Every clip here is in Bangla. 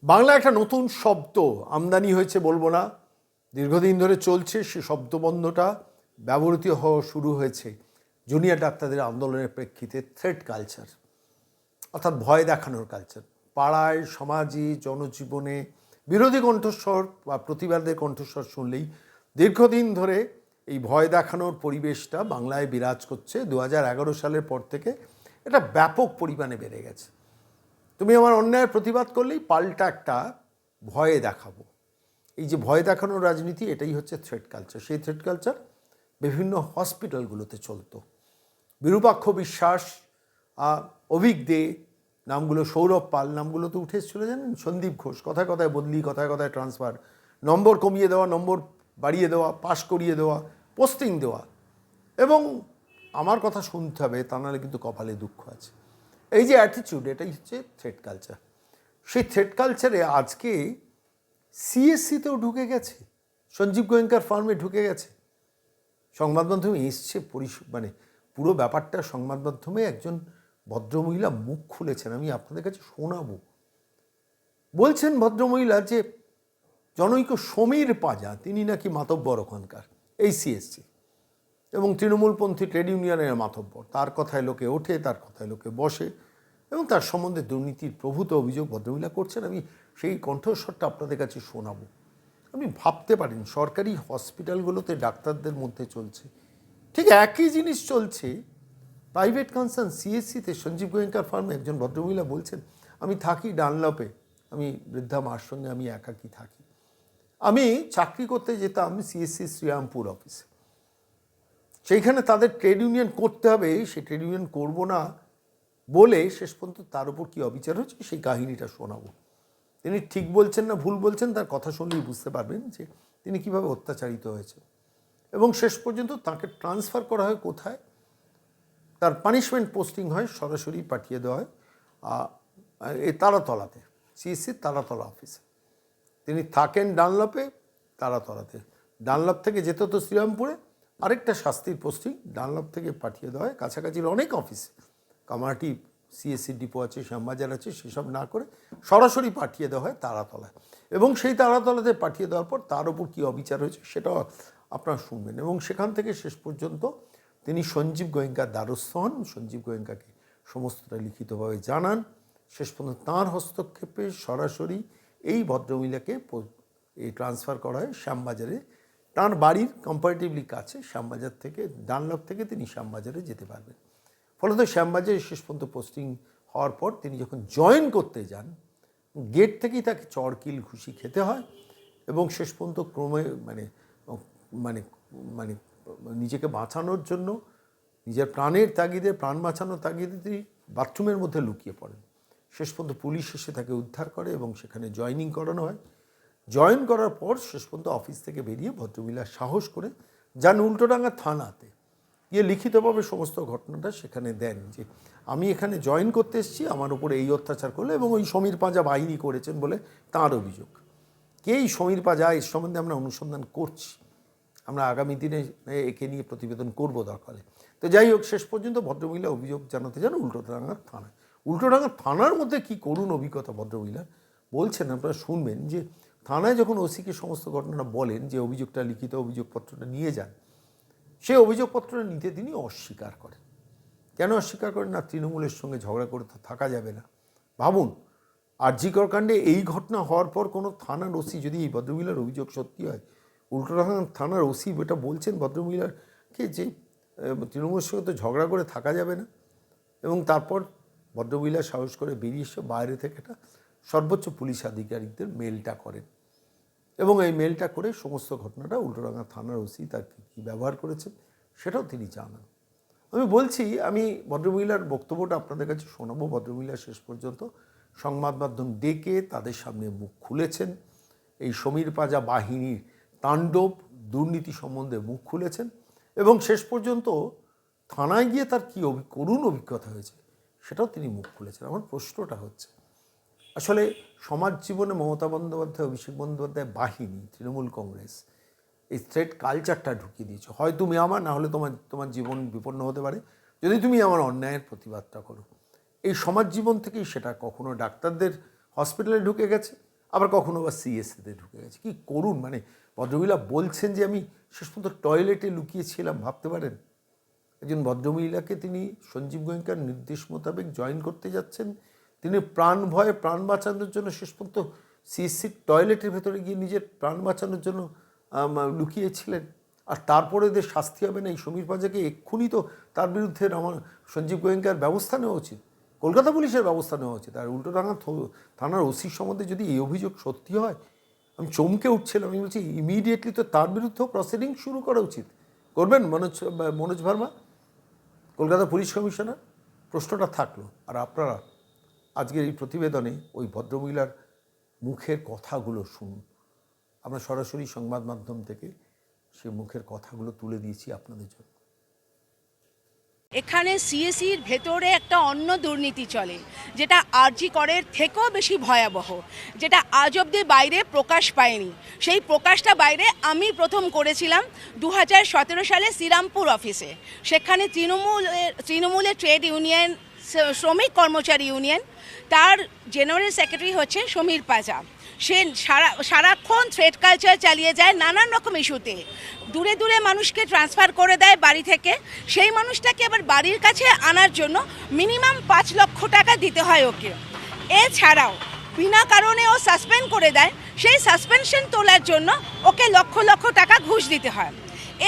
বাংলা একটা নতুন শব্দ আমদানি হয়েছে বলবো না, দীর্ঘদিন ধরে চলছে। সে শব্দবন্ধটা ব্যবহৃত হওয়া শুরু হয়েছে জুনিয়র ডাক্তারদের আন্দোলনের প্রেক্ষিতে। থ্রেট কালচার, অর্থাৎ ভয় দেখানোর কালচার। পাড়ায়, সমাজে, জনজীবনে বিরোধী কণ্ঠস্বর বা প্রতিবাদের কণ্ঠস্বর শুনলেই দীর্ঘদিন ধরে এই ভয় দেখানোর পরিবেশটা বাংলায় বিরাজ করছে। 2011 সালের পর থেকে এটা ব্যাপক পরিমাণে বেড়ে গেছে। তুমি আমার অন্যায়ের প্রতিবাদ করলেই পাল্টা একটা ভয়ে দেখাবো। এই যে ভয় দেখানোর রাজনীতি, এটাই হচ্ছে থ্রেট কালচার। সেই থ্রেট কালচার বিভিন্ন হসপিটালগুলোতে চলতো। বিরূপাক্ষ বিশ্বাস, অভিক দে, নামগুলো সৌরভ পাল, নামগুলো তো উঠে এসেছিল জানেন। সন্দীপ ঘোষ, কথায় কথায় বদলি, কথায় কথায় ট্রান্সফার, নম্বর কমিয়ে দেওয়া, নম্বর বাড়িয়ে দেওয়া, পাস করিয়ে দেওয়া, পোস্টিং দেওয়া। এবং আমার কথা শুনতে হবে, তা নাহলে কিন্তু কপালে দুঃখ আছে। এই যে অ্যাটিটিউড, এটাই হচ্ছে থ্রেট কালচার। সেই থ্রেট কালচারে আজকে সিএসসিতেও ঢুকে গেছে, সঞ্জীব গোয়েঙ্কার ফার্মে ঢুকে গেছে। সংবাদ মাধ্যমে এসছে মানে পুরো ব্যাপারটা সংবাদ মাধ্যমে একজন ভদ্রমহিলা মুখ খুলেছেন, আমি আপনাদের কাছে শোনাবো। বলছেন ভদ্রমহিলা যে জনৈক সমীর পাজা, তিনি নাকি মাতব্বর ওখানকার এই সিএসসি, এবং তৃণমূলপন্থী ট্রেড ইউনিয়নের মাতব্বর। তার কথায় লোকে ওঠে, তার কথায় লোকে বসে, এবং তার সম্বন্ধে দুর্নীতির প্রভূত অভিযোগ ভদ্রমহিলা করছেন। আমি সেই কণ্ঠস্বরটা আপনাদের কাছে শোনাবো। আপনি ভাবতে পারেন সরকারি হসপিটালগুলোতে ডাক্তারদের মধ্যে চলছে ঠিক একই জিনিস চলছে প্রাইভেট কনসার্ন সিএসসিতে। সঞ্জীব গোয়েঙ্কার ফার্মে একজন ভদ্রমহিলা বলছেন, আমি থাকি ডানলপে, আমি বৃদ্ধা মার সঙ্গে আমি একাকী থাকি। আমি চাকরি করতে যেতাম সিএসসি শ্রীরামপুর অফিসে। সেইখানে তাদের ট্রেড ইউনিয়ন করতে হবে, সেই ট্রেড ইউনিয়ন করবো না বলে শেষ পর্যন্ত তার উপর কী অবিচার হচ্ছে সেই কাহিনীটা শোনাবো। তিনি ঠিক বলছেন না ভুল বলছেন, তার কথা শুনলেই বুঝতে পারবেন যে তিনি কীভাবে অত্যাচারিত হয়েছে। এবং শেষ পর্যন্ত তাকে ট্রান্সফার করা হয় কোথায়, তার পানিশমেন্ট পোস্টিং হয়, সরাসরি পাঠিয়ে দেওয়া হয় এই তারাতলাতে, সিএসসির তারাতলা অফিসে। তিনি থাকেন ডানলপে, তারাতলাতে। ডানলপ থেকে যেত তো শ্রীরামপুরে, আরেকটা শাস্তির পোস্টিং ডানলপ থেকে পাঠিয়ে দেওয়া হয় কাছাকাছির অনেক অফিসে। কামারহাটি সিএসসি ডিপো আছে, শ্যামবাজার আছে, সেসব না করে সরাসরি পাঠিয়ে দেওয়া হয় তারাতলায়। এবং সেই তারাতলাতে পাঠিয়ে দেওয়ার পর তার ওপর কী অবিচার হয়েছে সেটাও আপনারা শুনবেন। এবং সেখান থেকে শেষ পর্যন্ত তিনি সঞ্জীব গোয়েঙ্কার দ্বারস্থ হন, সঞ্জীব গোয়েঙ্কাকে সমস্তটা লিখিতভাবে জানান। শেষ পর্যন্ত তাঁর হস্তক্ষেপে সরাসরি এই ভদ্রমহিলাকে এই ট্রান্সফার করা হয় শ্যামবাজারে। তাঁর বাড়ির কম্পারেটিভলি কাছে, শ্যামবাজার থেকে, ডানলপ থেকে তিনি শ্যামবাজারে যেতে পারবেন। ফলত শ্যামবাজারে শেষ পর্যন্ত পোস্টিং হওয়ার পর তিনি যখন জয়েন করতে যান, গেট থেকেই তাকে চড়কিল ঘুষি খেতে হয়। এবং শেষ পর্যন্ত ক্রমে মানে মানে মানে নিজেকে বাঁচানোর জন্য, নিজের প্রাণের তাগিদে, প্রাণ বাঁচানোর তাগিদে তিনি বাথরুমের মধ্যে লুকিয়ে পড়েন। শেষ পর্যন্ত পুলিশ এসে তাকে উদ্ধার করে এবং সেখানে জয়েনিং করানো হয়। জয়েন করার পর শেষ পর্যন্ত অফিস থেকে বেরিয়ে ভদ্রমহিলা সাহস করে যান উল্টোডাঙ্গা থানাতে, গিয়ে লিখিতভাবে সমস্ত ঘটনাটা সেখানে দেন যে আমি এখানে জয়েন করতে এসেছি, আমার উপরে এই অত্যাচার করলো। এবং ওই সমীর পাঁজা বাহিনী করেছেন বলে তাঁর অভিযোগ। কে এই সমীর পাঁজা, এর সম্বন্ধে আমরা অনুসন্ধান করছি, আমরা আগামী দিনে একে নিয়ে প্রতিবেদন করব দরকারে। তো যাই হোক, শেষ পর্যন্ত ভদ্রমহিলা অভিযোগ জানাতে যান উল্টোডাঙ্গা থানায়। উল্টোডাঙ্গা থানার মধ্যে কি করুণ অভিজ্ঞতা ভদ্রমহিলা বলছেন, আপনারা শুনবেন। যে থানায় যখন ওসিকে সমস্ত ঘটনাটা বলেন, যে অভিযোগটা, লিখিত অভিযোগপত্রটা নিয়ে যান, সেই অভিযোগপত্রটা নিতে তিনি অস্বীকার করেন। কেন অস্বীকার করেন? না, তৃণমূলের সঙ্গে ঝগড়া করে তো থাকা যাবে না। ভাবুন, আরজিকর কাণ্ডে এই ঘটনা হওয়ার পর কোনো থানার ওসি, যদি এই ভদ্রমহিলার অভিযোগ সত্যি হয়, উল্টোডাঙ্গা থানার ওসি এটা বলছেন ভদ্রমহিলাকে যে তৃণমূলের সঙ্গে তো ঝগড়া করে থাকা যাবে না। এবং তারপর ভদ্রমহিলা সাহস করে বেরিয়ে এসে বাইরে থেকে একটা সর্বোচ্চ পুলিশ আধিকারিকদের মেলটা করেন। এবং এই মেলটা করে সমস্ত ঘটনাটা উল্টোডাঙ্গা থানার ওসি তার কী ব্যবহার করেছেন সেটাও তিনি জানান। আমি বলছি, আমি ভদ্রমহিলার বক্তব্যটা আপনাদের কাছে শোনাবো। ভদ্রমহিলা শেষ পর্যন্ত সংবাদ মাধ্যম ডেকে তাদের সামনে মুখ খুলেছেন, এই সমীর পাঁজা বাহিনীর তাণ্ডব, দুর্নীতি সম্বন্ধে মুখ খুলেছেন। এবং শেষ পর্যন্ত থানায় গিয়ে তার কী করুণ অভিজ্ঞতা হয়েছে সেটাও তিনি মুখ খুলেছেন। আমার প্রশ্নটা হচ্ছে, আসলে সমাজ জীবনে মমতা বন্দ্যোপাধ্যায়, অভিষেক বন্দ্যোপাধ্যায় বাহিনী, তৃণমূল কংগ্রেস এই থ্রেট কালচারটা ঢুকিয়ে দিয়েছে। হয় তুমি আমার, না হলে তোমার জীবন বিপন্ন হতে পারে যদি তুমি আমার অন্যায়ের প্রতিবাদটা করো। এই সমাজ জীবন থেকেই সেটা কখনো ডাক্তারদের হসপিটালে ঢুকে গেছে, আবার কখনো আবার সিএসসিতে ঢুকে গেছে। কি করুন, মানে ভদ্রমহিলা বলছেন যে আমি শেষ পর্যন্ত টয়লেটে লুকিয়েছিলাম, ভাবতে পারেন। একজন ভদ্রমহিলাকে তিনি সঞ্জীব গোয়েঙ্কার নির্দেশ মোতাবেক জয়েন করতে যাচ্ছেন, তিনি প্রাণ ভয়ে প্রাণ বাঁচানোর জন্য শেষ পর্যন্ত সিএসসির টয়লেটের ভেতরে গিয়ে নিজের প্রাণ বাঁচানোর জন্য লুকিয়েছিলেন। আর তারপরে এদের শাস্তি হবে না, এই সমীর পাঁজাকে এক্ষুনি তো তার বিরুদ্ধে সঞ্জীব গোয়েঙ্কার ব্যবস্থা নেওয়া উচিত, কলকাতা পুলিশের ব্যবস্থা নেওয়া উচিত। আর উল্টোডাঙ্গা থানার ওসির সম্বন্ধে যদি এই অভিযোগ সত্যি হয়, আমি চমকে উঠছিলাম। আমি বলছি ইমিডিয়েটলি তো তার বিরুদ্ধেও প্রসিডিং শুরু করা উচিত। করবেন মনোজ ভার্মা, কলকাতা পুলিশ কমিশনার? প্রশ্নটা থাকলো। আর আপনারা আজকের এই প্রতিবেদনে ওই ভদ্রমহিলার মুখের কথাগুলো শুনুন। আমরা সরাসরি সংবাদ মাধ্যম থেকে সে মুখের কথাগুলো তুলে দিয়েছি আপনাদের জন্য। এখানে সিএসির ভেতরে একটা অন্য দুর্নীতি চলে, যেটা আরজি করের থেকেও বেশি ভয়াবহ, যেটা আজ অবধি বাইরে প্রকাশ পায়নি। সেই প্রকাশটা বাইরে আমি প্রথম করেছিলাম 2017 সালে শ্রীরামপুর অফিসে। সেখানে তৃণমূলের ট্রেড ইউনিয়ন, শ্রমিক কর্মচারী ইউনিয়ন, তার জেনারেল সেক্রেটারি হচ্ছে সমীর পাঁজা। সে সারাক্ষণ থ্রেড কালচার চালিয়ে যায় নানান রকম ইস্যুতে। দূরে দূরে মানুষকে ট্রান্সফার করে দেয় বাড়ি থেকে, সেই মানুষটাকে আবার বাড়ির কাছে আনার জন্য মিনিমাম 5 লক্ষ টাকা দিতে হয় ওকে। এছাড়াও বিনা কারণে ও সাসপেন্ড করে দেয়, সেই সাসপেনশন তোলার জন্য ওকে লক্ষ লক্ষ টাকা ঘুষ দিতে হয়।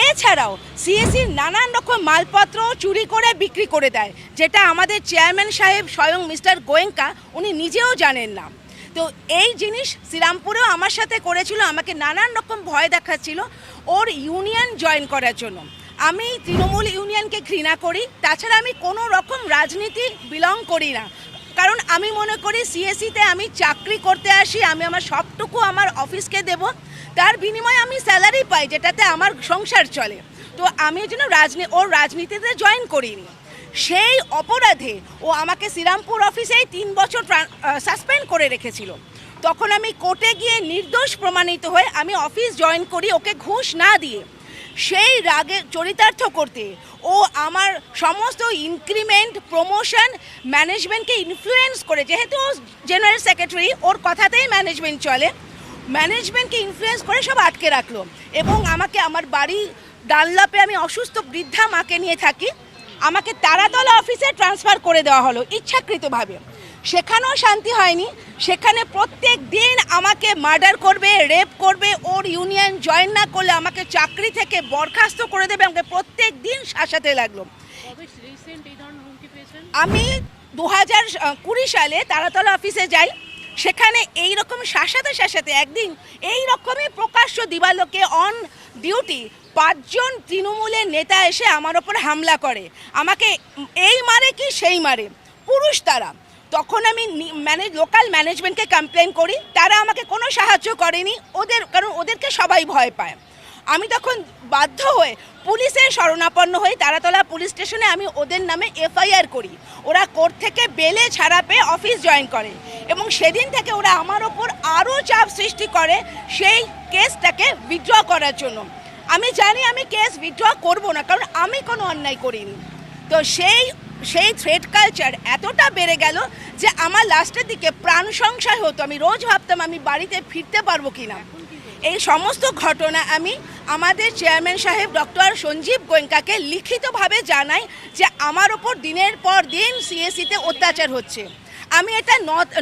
এছাড়াও সিএসির নানান রকম মালপত্র চুরি করে বিক্রি করে দেয়, যেটা আমাদের চেয়ারম্যান সাহেব স্বয়ং মিস্টার গোয়েঙ্কা উনি নিজেও জানেন না। তো এই জিনিস শ্রীরামপুরেও আমার সাথে করেছিল, আমাকে নানান রকম ভয় দেখাচ্ছিল ওর ইউনিয়ন জয়েন করার জন্য। আমি তৃণমূল ইউনিয়নকে ঘৃণা করি, তাছাড়া আমি কোনো রকম রাজনীতি বিলং করি না। কারণ আমি মনে করি সিএসসিতে আমি চাকরি করতে আসি, আমি আমার সবটুকু আমার অফিসকে দেব, তার বিনিময়ে আমি স্যালারি পাই, যেটাতে আমার সংসার চলে। তো আমি এই জন্য ওর রাজনীতিতে জয়েন করিনি। সেই অপরাধে ও আমাকে শ্রীরামপুর অফিসেই 3 বছর সাসপেন্ড করে রেখেছিল। তখন আমি কোর্টে গিয়ে নির্দোষ প্রমাণিত হয়ে আমি অফিস জয়েন করি ওকে ঘুষ না দিয়ে। সেই রাগে চরিতার্থ করতে ও আমার সমস্ত ইনক্রিমেন্ট, প্রমোশন, ম্যানেজমেন্টকে ইনফ্লুয়েন্স করে, যেহেতু জেনারেল সেক্রেটারি, ওর কথাতেই ম্যানেজমেন্ট চলে, ম্যানেজমেন্টকে ইনফ্লুয়েন্স করে সব আটকে রাখলো। এবং আমাকে আমার বাড়ি ডানলাপে আমি অসুস্থ বৃদ্ধা মাকে নিয়ে থাকি, আমাকে তারাতলা অফিসে ট্রান্সফার করে দেওয়া হলো ইচ্ছাকৃতভাবে। সেখানেও শান্তি হয়নি, সেখানে প্রত্যেক দিন আমাকে মার্ডার করবে, রেপ করবে, ওর ইউনিয়ন জয়েন না করলে আমাকে চাকরি থেকে বরখাস্ত করে দেবে, আমাকে প্রত্যেক দিন শাসাতে লাগলো। আমি 2020 সালে তারাতলা অফিসে যাই, সেখানে এই রকম শাসাতে একদিন এই রকমই প্রকাশ্য দিবালোকে অন ডিউটি 5 জন তৃণমূলের নেতা এসে আমার ওপর হামলা করে, আমাকে এই মারে কি সেই মারে, পুরুষ তারা। তখন আমি লোকাল ম্যানেজমেন্টকে কমপ্লেন করি, তারা আমাকে কোনো সাহায্য করেনি, কারণ ওদেরকে সবাই ভয় পায়। আমি তখন বাধ্য হয়ে পুলিশের শরণাপন্ন হই, তারাতলা পুলিশ স্টেশনে আমি ওদের নামে এফআইআর করি। ওরা কোর্ট থেকে বেলে ছাড়া পেয়ে অফিস জয়েন করে এবং সেদিন থেকে ওরা আমার ওপর আরও চাপ সৃষ্টি করে সেই কেসটাকে উইথড্র করার জন্য। আমি জানি আমি কেস উইথড্র করব না, কারণ আমি কোনো অন্যায় করিনি। তো সেই থ্রেড কালচার এতটা বেড়ে গেল যে আমার লাস্টের দিকে প্রাণ সংশয় হতো। আমি রোজ ভাবতাম আমি বাড়িতে ফিরতে পারবো কিনা। এই সমস্ত ঘটনা আমি আমাদের চেয়ারম্যান সাহেব ডক্টর সঞ্জীব গোয়েঙ্কাকে লিখিতভাবে জানাই যে আমার ওপর দিনের পর দিন সিএসসিতে অত্যাচার হচ্ছে। আমি এটা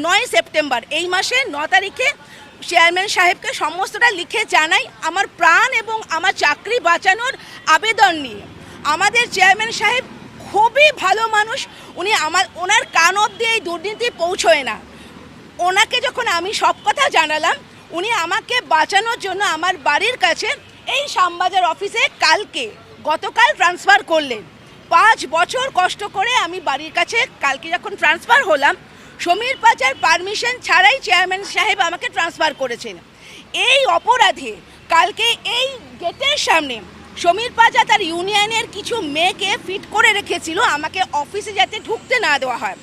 9 সেপ্টেম্বর এই মাসে 9 তারিখে চেয়ারম্যান সাহেবকে সমস্তটা লিখে জানাই, আমার প্রাণ এবং আমার চাকরি বাঁচানোর আবেদন নিয়ে। আমাদের চেয়ারম্যান সাহেব খুবই ভালো মানুষ, ওনার কান অবধি এই দুর্নীতি পৌঁছয় না। ওনাকে যখন আমি সব কথা জানালাম, উনি আমাকে বাঁচানোর জন্য আমার বাড়ির কাছে এই শ্যামবাজার অফিসে গতকাল ট্রান্সফার করলেন। 5 বছর কষ্ট করে আমি বাড়ির কাছে কালকে যখন ট্রান্সফার হলাম, সমীর পাঁজার পারমিশন ছাড়াই চেয়ারম্যান সাহেব আমাকে ট্রান্সফার করেছেন। এই অপরাধে কালকে এই গেটের সামনে সমীর পাঁজা তার ইউনিয়নের কিছু মেয়েকে ফিট করে রেখেছিল আমাকে অফিসে যাতে ঢুকতে না দেওয়া হয়।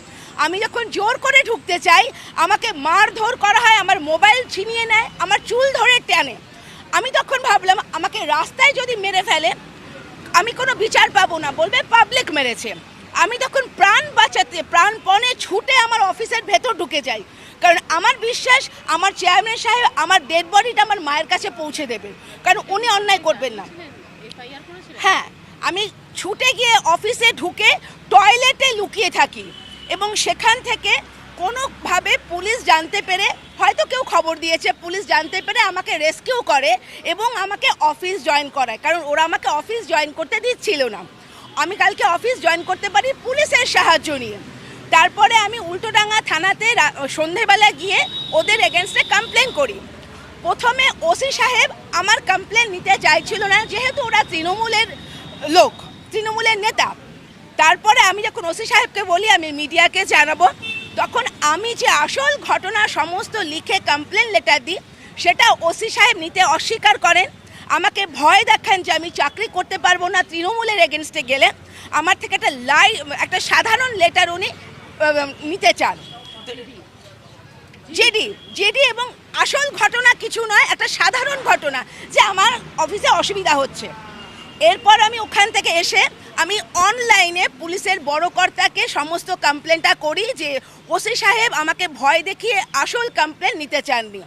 আমি যখন জোর করে ঢুকতে চাই আমাকে মারধর করা হয়, আমার মোবাইল ছিনিয়ে নেয়, আমার চুল ধরে টানে। আমি তখন ভাবলাম আমাকে রাস্তায় যদি মেরে ফেলে আমি কোনো বিচার পাবো না, বলবে পাবলিক মেরেছে। আমি তখন প্রাণপণে ছুটে আমার অফিসের ভেতর ঢুকে যাই। কারণ আমার বিশ্বাস আমার চেয়ারম্যান সাহেব আমার ডেড বডিটা আমার মায়ের কাছে পৌঁছে দেবে, কারণ উনি অন্যায় করবেন না। হ্যাঁ, আমি ছুটে গিয়ে অফিসে ঢুকে টয়লেটে লুকিয়ে থাকি এবং সেখান থেকে কোনোভাবে পুলিশ জানতে পেরে, হয়তো কেউ খবর দিয়েছে, পুলিশ জানতে পেরে আমাকে রেস্কিউ করে এবং আমাকে অফিস জয়েন করায়, কারণ ওরা আমাকে অফিস জয়েন করতে দিচ্ছিল না। আমি কালকে অফিস জয়েন করতে পারি পুলিশের সাহায্য নিয়ে। তারপরে আমি উল্টোডাঙ্গা থানাতে সন্ধেবেলা গিয়ে ওদের এগেনস্টে কমপ্লেন করি। প্রথমে ওসি সাহেব আমার কমপ্লেন নিতে চাইছিল না, যেহেতু ওরা তৃণমূলের লোক, তৃণমূলের নেতা। তারপরে আমি যখন ওসি সাহেবকে বলি আমি মিডিয়াকে জানাবো, তখন আমি যে আসল ঘটনা সমস্ত লিখে কমপ্লেন লেটার দিই, সেটা ওসি সাহেব নিতে অস্বীকার করেন। আমাকে ভয় দেখান যে আমি চাকরি করতে পারবো না তৃণমূলের এগেনস্টে গেলে। আমার থেকে একটা সাধারণ লেটার উনি নিতে চান, জেডি এবং আসল ঘটনা কিছু নয়, একটা সাধারণ ঘটনা যে আমার অফিসে অসুবিধা হচ্ছে। এরপর আমি ওখান থেকে এসে আমি অনলাইনে পুলিশের বড় কর্তাকে সমস্ত কমপ্লেনটা করি যে ওসি সাহেব আমাকে ভয় দেখিয়ে আসল কমপ্লেন নিতে চাননি।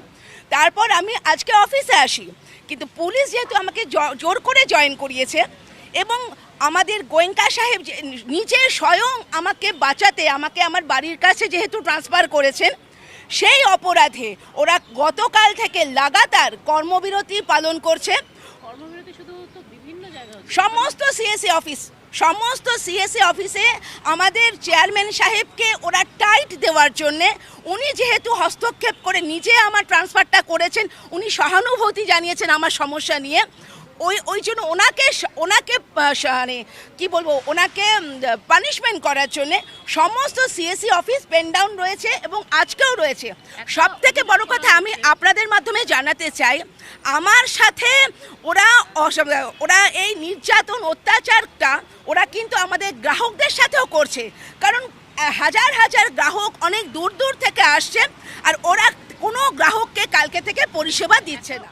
তারপর আমি আজকে অফিসে আসি, কিন্তু পুলিশ যেহেতু আমাকে জোর করে জয়েন করিয়েছে এবং আমাদের গোয়েঙ্কা সাহেব নিজে স্বয়ং আমাকে বাঁচাতে আমাকে আমার বাড়ির কাছে যেহেতু ট্রান্সফার করেছেন, সেই অপরাধে ওরা গতকাল থেকে লাগাতার কর্মবিরতি পালন করছে। সমস্ত সিএসসি অফিসে আমাদের চেয়ারম্যান সাহেবকে ওরা টাইট দেওয়ার জন্যে, উনি যেহেতু হস্তক্ষেপ করে নিজে আমার ট্রান্সফারটা করেছেন, উনি সহানুভূতি জানিয়েছেন আমার সমস্যা নিয়ে, ওই জন্য ওনাকে মানে কী বলবো, ওনাকে পানিশমেন্ট করার জন্যে সমস্ত সিএসসি অফিস পেন ডাউন রয়েছে এবং আজকেও রয়েছে। সব থেকে বড় কথা আমি আপনাদের মাধ্যমে জানাতে চাই, আমার সাথে ওরা এই নির্যাতন অত্যাচারটা ওরা কিন্তু আমাদের গ্রাহকদের সাথেও করছে, কারণ হাজার হাজার গ্রাহক অনেক দূর দূর থেকে আসছে আর ওরা কোনো গ্রাহককে কালকে থেকে পরিষেবা দিচ্ছে না।